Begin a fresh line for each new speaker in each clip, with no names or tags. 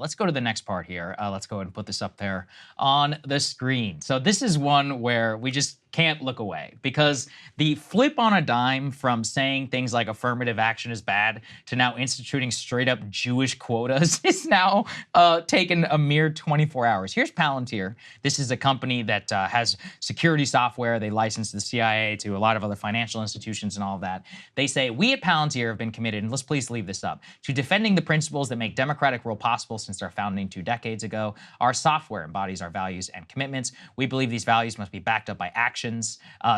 Let's go to the next part here. Let's go ahead and put this up there on the screen. So this is one where we just can't look away, because the flip on a dime from saying things like affirmative action is bad to now instituting straight up Jewish quotas is now taken a mere 24 hours. Here's Palantir. This is a company that has security software. They license to the CIA, to a lot of other financial institutions and all of that. They say, we at Palantir have been committed, and let's please leave this up, to defending the principles that make democratic rule possible since our founding 2 decades ago. Our software embodies our values and commitments. We believe these values must be backed up by action.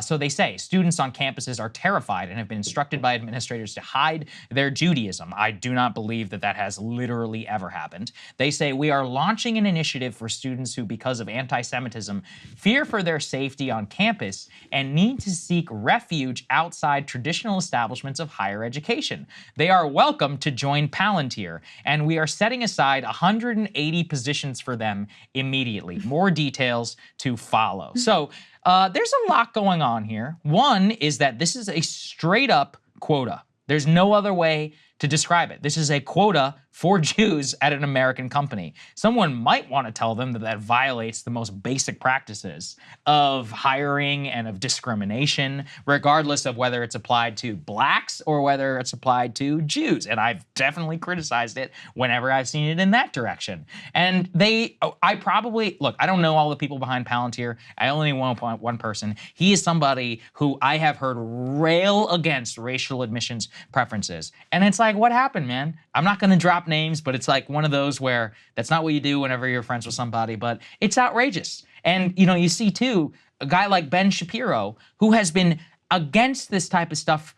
So they say students on campuses are terrified and have been instructed by administrators to hide their Judaism. I do not believe that that has literally ever happened. They say we are launching an initiative for students who, because of anti-Semitism, fear for their safety on campus and need to seek refuge outside traditional establishments of higher education. They are welcome to join Palantir, and we are setting aside 180 positions for them immediately. More details to follow. So there's a lot going on here. One is that this is a straight up quota. There's no other way to describe it. This is a quota for Jews at an American company. Someone might want to tell them that that violates the most basic practices of hiring and of discrimination, regardless of whether it's applied to blacks or whether it's applied to Jews. And I've definitely criticized it whenever I've seen it in that direction. And look, I don't know all the people behind Palantir. I only know one person. He is somebody who I have heard rail against racial admissions preferences. And it's like, what happened, man? I'm not gonna drop names, but it's like one of those where that's not what you do whenever you're friends with somebody, but it's outrageous. And you see too, a guy like Ben Shapiro, who has been against this type of stuff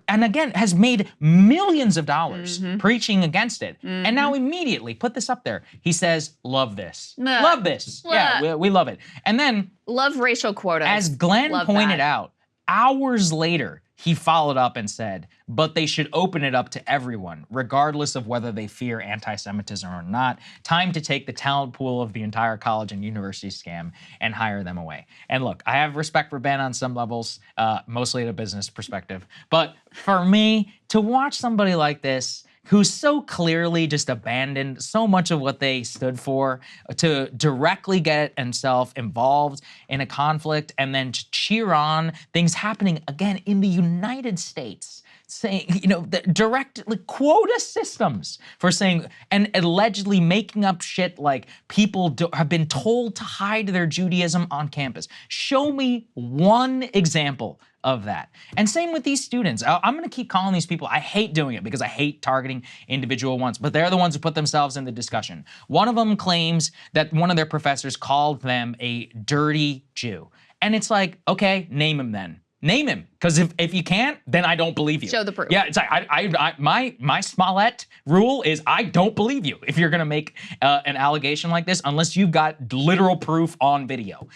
and again, has made millions of dollars preaching against it. And now immediately, put this up there, he says, love this. Love this. Yeah, we love it. And then—
love racial quotas.
As Glenn pointed out, hours later, he followed up and said, but they should open it up to everyone, regardless of whether they fear anti-Semitism or not. Time to take the talent pool of the entire college and university scam and hire them away. And look, I have respect for Ben on some levels, mostly at a business perspective. But for me, to watch somebody like this, who so clearly just abandoned so much of what they stood for, to directly get himself involved in a conflict and then to cheer on things happening again in the United States, saying, the direct quota systems for saying, and allegedly making up shit like people have been told to hide their Judaism on campus. Show me one example of that. And same with these students. I'm gonna keep calling these people, I hate doing it because I hate targeting individual ones, but they're the ones who put themselves in the discussion. One of them claims that one of their professors called them a dirty Jew. And it's like, okay, name him then. Name him, because if you can't, then I don't believe you.
Show the proof.
Yeah, it's like my Smollett rule is I don't believe you if you're gonna make an allegation like this unless you've got literal proof on video.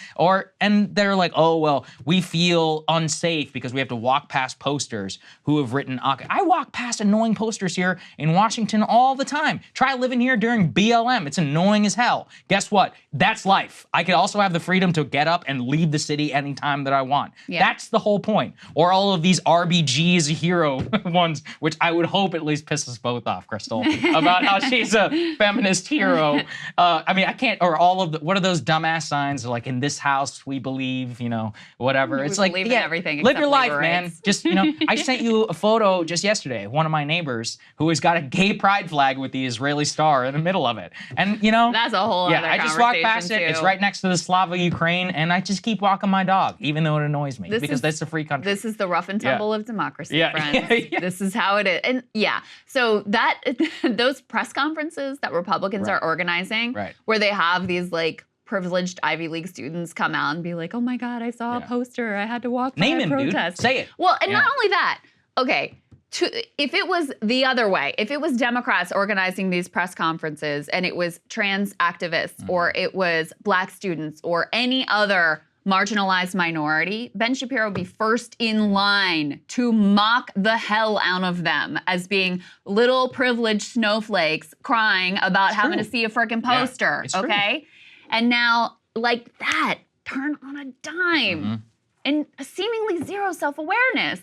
And they're like, oh well, we feel unsafe because we have to walk past posters who have written. I walk past annoying posters here in Washington all the time. Try living here during BLM. It's annoying as hell. Guess what? That's life. I could also have the freedom to get up and leave the city anytime that I want. Yeah. That's the whole point. Or all of these RBG is a hero ones, which I would hope at least piss us both off, Krystal, about how she's a feminist hero. I mean, I can't, or all of what are those dumbass signs like, in this house we believe, whatever. It's like, yeah, everything live your life, man. Just, I sent you a photo just yesterday of one of my neighbors who has got a gay pride flag with the Israeli star in the middle of it. And,
that's a whole other
I just walked past it. It's right next to the Slava Ukraine, and I just keep walking my dog, even though it annoys me, because that's a free country.
This is the rough and tumble of democracy, friends. This is how it is. And so those press conferences that Republicans are organizing, where they have these privileged Ivy League students come out and be like, oh my God, I saw a poster, I had to walk by a protest.
Dude. Say it.
Well, and not only that, okay, if it was the other way, if it was Democrats organizing these press conferences and it was trans activists or it was black students or any other marginalized minority, Ben Shapiro would be first in line to mock the hell out of them as being little privileged snowflakes crying about having to see a frickin' poster, okay? And now, like that, turn on a dime and seemingly zero self-awareness.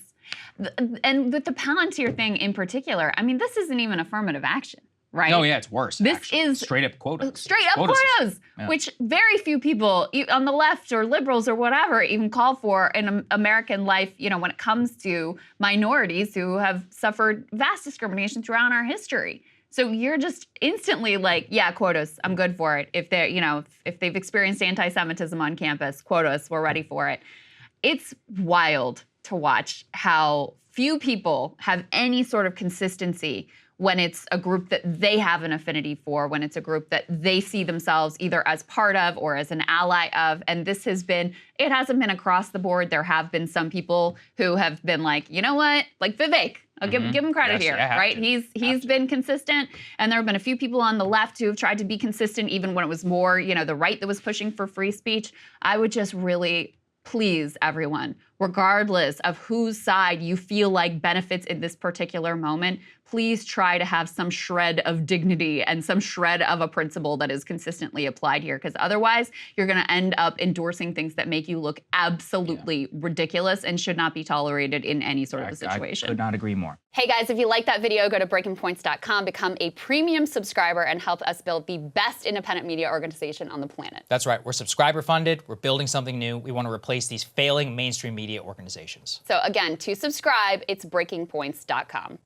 And with the Palantir thing in particular, I mean, this isn't even affirmative action. right?
Oh yeah, it's worse.
This
actually.
is
straight up quotas.
Straight up
Quotas.
quotas,
Yeah.
which very few people on the left or liberals or whatever even call for in American life, when it comes to minorities who have suffered vast discrimination throughout our history. So you're just instantly like, yeah, quotas, I'm good for it. If they're, if they've experienced anti-Semitism on campus, quotas, we're ready for it. It's wild to watch how few people have any sort of consistency when it's a group that they have an affinity for, when it's a group that they see themselves either as part of or as an ally of. And this it hasn't been across the board. There have been some people who have been like, you know what, like Vivek, I'll give him credit here, right? He's been consistent. And there have been a few people on the left who have tried to be consistent even when it was more, the right that was pushing for free speech. I would just really please everyone, regardless of whose side you feel like benefits in this particular moment, please try to have some shred of dignity and some shred of a principle that is consistently applied here, because otherwise you're going to end up endorsing things that make you look absolutely ridiculous and should not be tolerated in any sort of a situation.
I could not agree more.
Hey guys, if you like that video, go to breakingpoints.com, become a premium subscriber, and help us build the best independent media organization on the planet.
That's right. We're subscriber funded. We're building something new. We want to replace these failing mainstream media organizations.
So again, to subscribe, it's breakingpoints.com.